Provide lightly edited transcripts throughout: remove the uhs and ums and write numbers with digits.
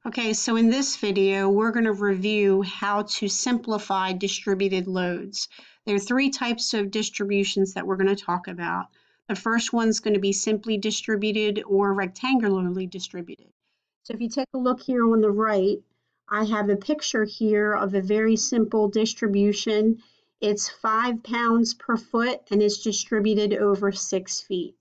Okay, so in this video, we're going to review how to simplify distributed loads. There are three types of distributions that we're going to talk about. The first one's going to be simply distributed or rectangularly distributed. So if you take a look here on the right, I have a picture here of a very simple distribution. It's 5 pounds per foot and it's distributed over 6 feet.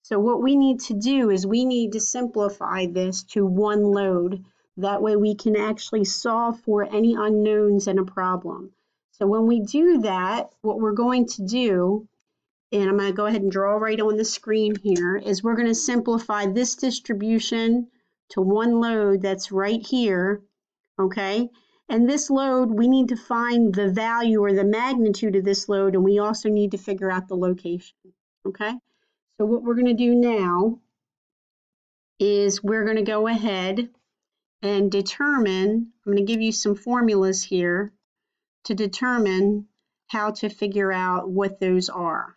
So what we need to do is we need to simplify this to one load. That way we can actually solve for any unknowns in a problem. So when we do that, what we're going to do, and I'm going to go ahead and draw right on the screen here, is we're going to simplify this distribution to one load that's right here, okay? And this load, we need to find the value or the magnitude of this load, and we also need to figure out the location, okay? So what we're going to do now is we're going to go ahead and determine, I'm going to give you some formulas here to determine how to figure out what those are.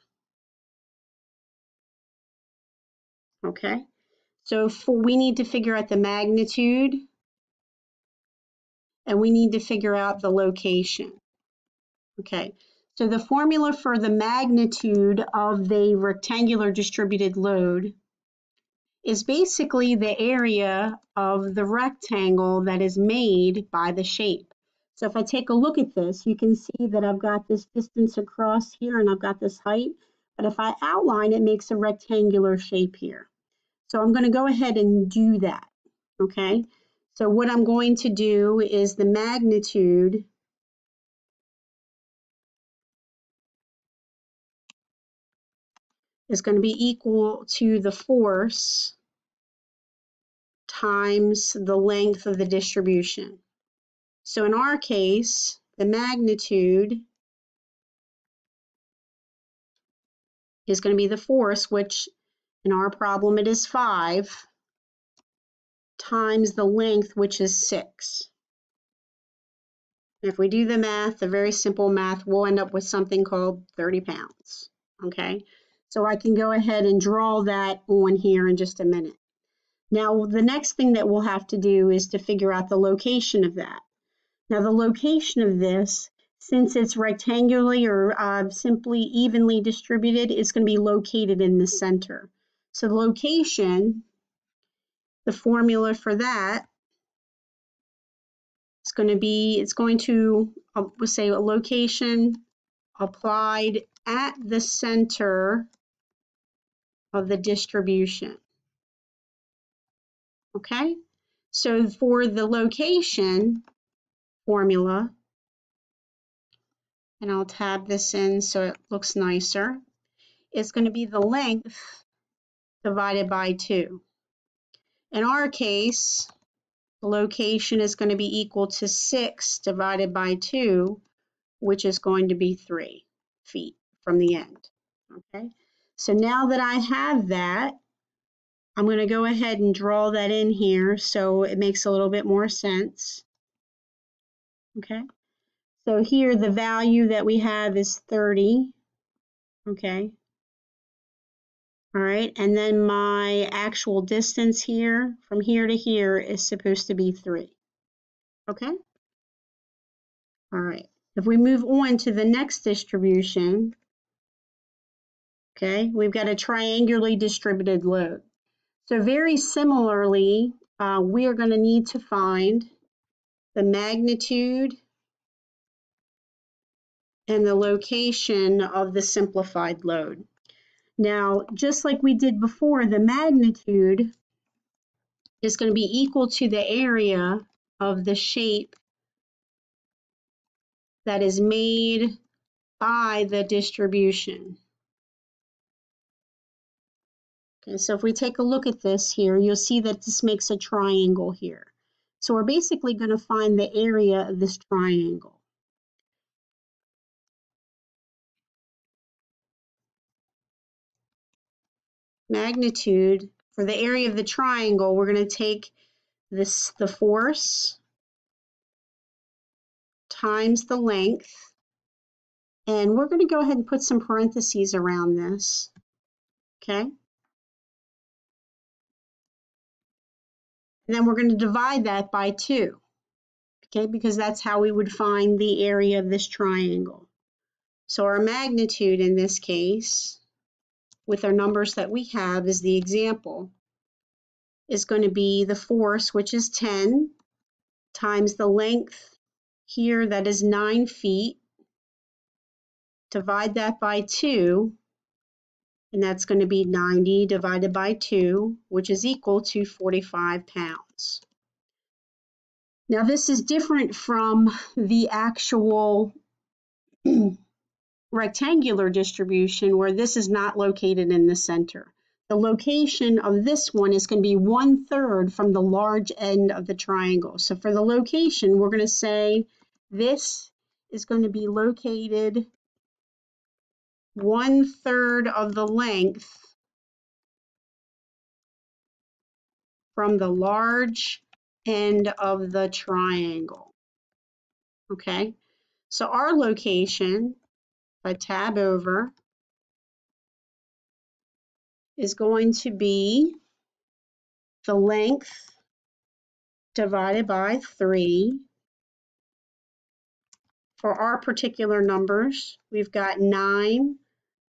Okay, so we need to figure out the magnitude and we need to figure out the location. Okay, so the formula for the magnitude of the rectangular distributed load is basically the area of the rectangle that is made by the shape. So if I take a look at this, you can see that I've got this distance across here and I've got this height, but if I outline, it makes a rectangular shape here. So I'm going to go ahead and do that, okay? So what I'm going to do is the magnitude is going to be equal to the force times the length of the distribution. So in our case, the magnitude is going to be the force, which in our problem it is 5, times the length, which is 6. If we do the math, the very simple math, we'll end up with something called 30 pounds. Okay, so I can go ahead and draw that on here in just a minute. Now, the next thing that we'll have to do is to figure out the location of that. Now, the location of this, since it's rectangularly or simply evenly distributed, it's going to be located in the center. So the location, the formula for that is going to be, it's going to, we'll say a location applied at the center of the distribution. Okay, so for the location formula, and I'll tab this in so it looks nicer, it's going to be the length divided by 2. In our case, the location is going to be equal to 6 divided by 2, which is going to be 3 feet from the end. Okay, so now that I have that, I'm going to go ahead and draw that in here so it makes a little bit more sense. Okay, so here the value that we have is 30. Okay, all right, and then my actual distance here from here to here is supposed to be 3. Okay, all right, if we move on to the next distribution, okay, we've got a triangularly distributed load. So very similarly, we are going to need to find the magnitude and the location of the simplified load. Now, just like we did before, the magnitude is going to be equal to the area of the shape that is made by the distribution. Okay, so if we take a look at this here, you'll see that this makes a triangle here. So we're basically going to find the area of this triangle. Magnitude, for the area of the triangle, we're going to take this, the force times the length, and we're going to go ahead and put some parentheses around this. Okay. And then we're going to divide that by 2, okay, because that's how we would find the area of this triangle. So our magnitude in this case, with our numbers that we have as the example, is going to be the force, which is 10, times the length here, that is 9 feet. Divide that by 2, and that's going to be 90 divided by 2, which is equal to 45 pounds. Now this is different from the actual rectangular distribution where this is not located in the center. The location of this one is going to be 1/3 from the large end of the triangle. So for the location, we're going to say this is going to be located 1/3 of the length from the large end of the triangle. Okay, so our location, if I tab over, is going to be the length divided by 3. For our particular numbers, we've got 9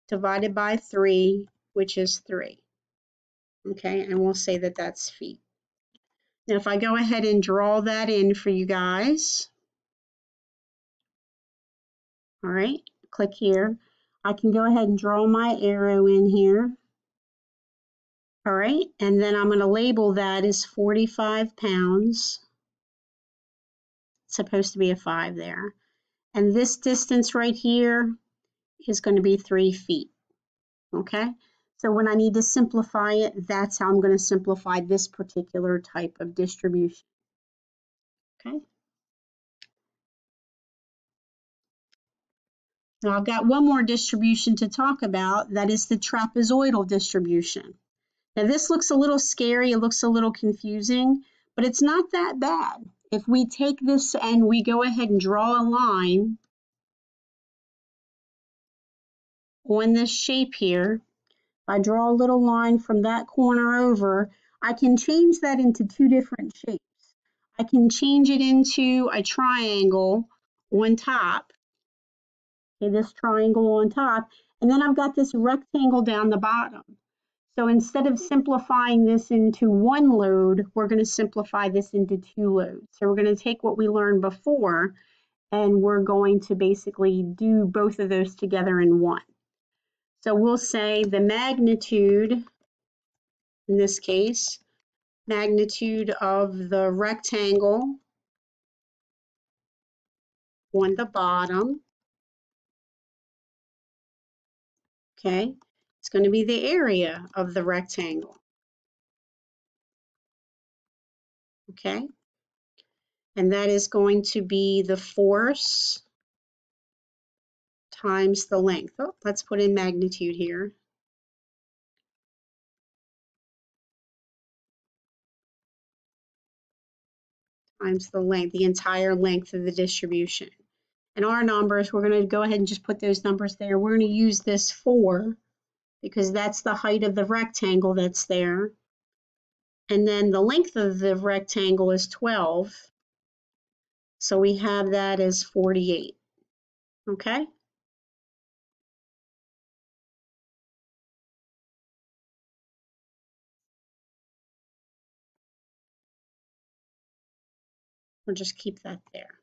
divided by 3, which is 3. Okay, and we'll say that that's feet. Now, if I go ahead and draw that in for you guys, all right, click here. I can go ahead and draw my arrow in here. All right, and then I'm going to label that as 45 pounds. It's supposed to be a 5 there. And this distance right here is going to be 3 feet. Okay, so when I need to simplify it, that's how I'm going to simplify this particular type of distribution. Okay. Now I've got one more distribution to talk about, that is the trapezoidal distribution. Now this looks a little scary, it looks a little confusing, but it's not that bad. If we take this and we go ahead and draw a line on this shape here, if I draw a little line from that corner over, I can change that into 2 different shapes. I can change it into a triangle on top, okay, this triangle on top, and then I've got this rectangle down the bottom. So instead of simplifying this into 1 load, we're going to simplify this into 2 loads. So we're going to take what we learned before, and we're going to basically do both of those together in one. So we'll say the magnitude, in this case, magnitude of the rectangle on the bottom, okay, it's going to be the area of the rectangle, okay, and that is going to be the force times the length. Oh, let's put in magnitude here. Times the length, the entire length of the distribution. And our numbers, we're going to go ahead and just put those numbers there. We're going to use this 4 because that's the height of the rectangle that's there. And then the length of the rectangle is 12. So we have that as 48. Okay? We'll just keep that there.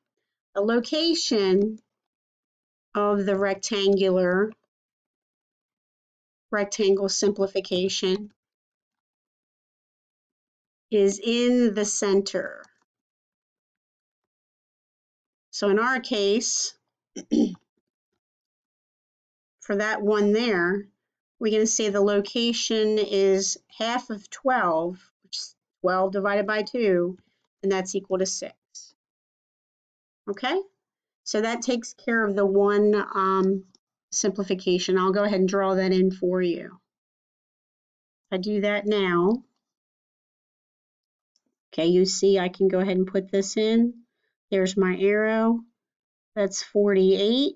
The location of the rectangle simplification is in the center. So in our case, for that one there, we're going to say the location is half of 12, which is 12 divided by 2, and that's equal to 6. Okay? So that takes care of the one simplification. I'll go ahead and draw that in for you. I do that now. Okay, you see I can go ahead and put this in. There's my arrow. That's 48.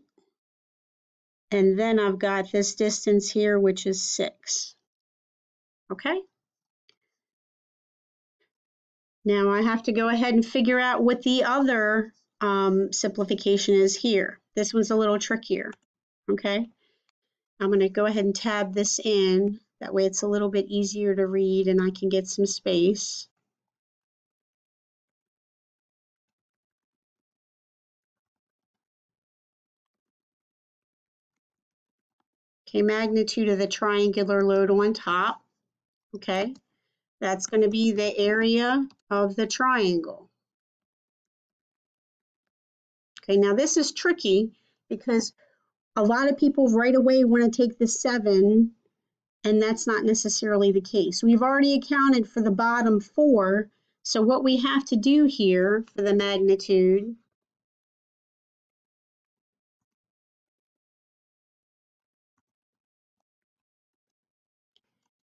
And then I've got this distance here, which is 6. Okay? Now I have to go ahead and figure out what the other simplification is here. This one's a little trickier, okay? I'm going to go ahead and tab this in. That way it's a little bit easier to read and I can get some space. Okay, magnitude of the triangular load on top, okay? That's going to be the area of the triangle. Okay, now this is tricky because a lot of people right away want to take the 7, and that's not necessarily the case. We've already accounted for the bottom 4, so what we have to do here for the magnitude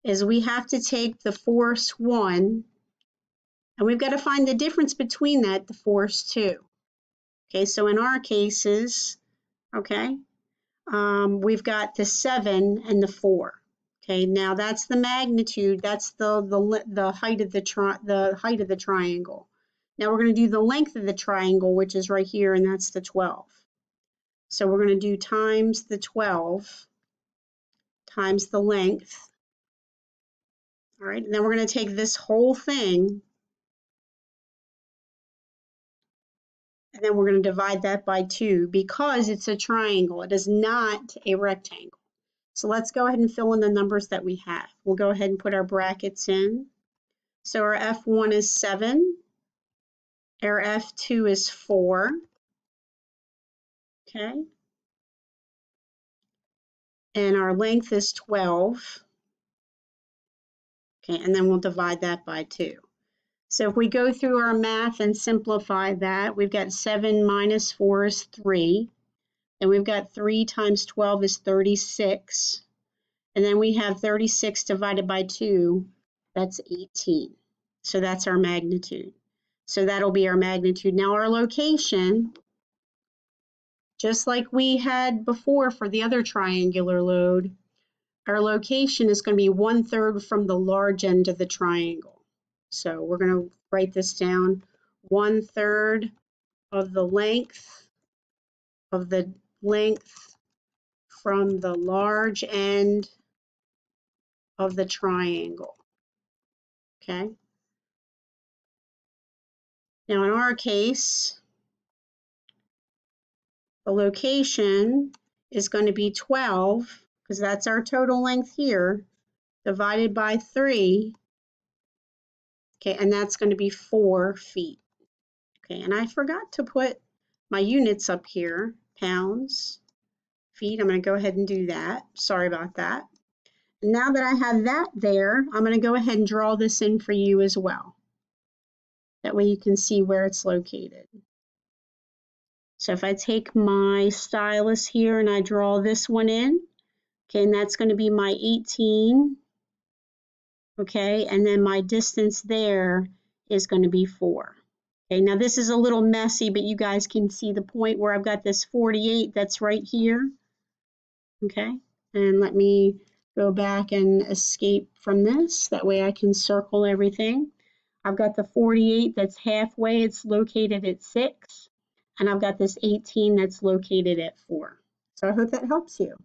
is we have to take the force 1, and we've got to find the difference between that, the force 2. Okay, so in our cases, okay, we've got the 7 and the 4. Okay, now that's the magnitude. That's the height of the triangle. Now we're going to do the length of the triangle, which is right here, and that's the 12. So we're going to do times the 12 times the length. All right, and then we're going to take this whole thing, and then we're going to divide that by 2 because it's a triangle. It is not a rectangle. So let's go ahead and fill in the numbers that we have. We'll go ahead and put our brackets in. So our F1 is 7. Our F2 is 4. Okay. And our length is 12. Okay, and then we'll divide that by 2. So if we go through our math and simplify that, we've got 7 minus 4 is 3. And we've got 3 times 12 is 36. And then we have 36 divided by 2, that's 18. So that's our magnitude. So that'll be our magnitude. Now our location, just like we had before for the other triangular load, our location is going to be 1/3 from the large end of the triangle. So we're going to write this down, 1/3 of the length from the large end of the triangle. Okay. Now in our case, the location is going to be 12, because that's our total length here, divided by 3. Okay, and that's going to be 4 feet. Okay, and I forgot to put my units up here, pounds, feet. I'm going to go ahead and do that. Sorry about that. And now that I have that there, I'm going to go ahead and draw this in for you as well. That way you can see where it's located. So if I take my stylus here and I draw this one in, okay, and that's going to be my 18, okay, and then my distance there is going to be 4. Okay, now this is a little messy, but you guys can see the point where I've got this 48 that's right here. Okay, and let me go back and escape from this. That way I can circle everything. I've got the 48 that's halfway. It's located at 6. And I've got this 18 that's located at 4. So I hope that helps you.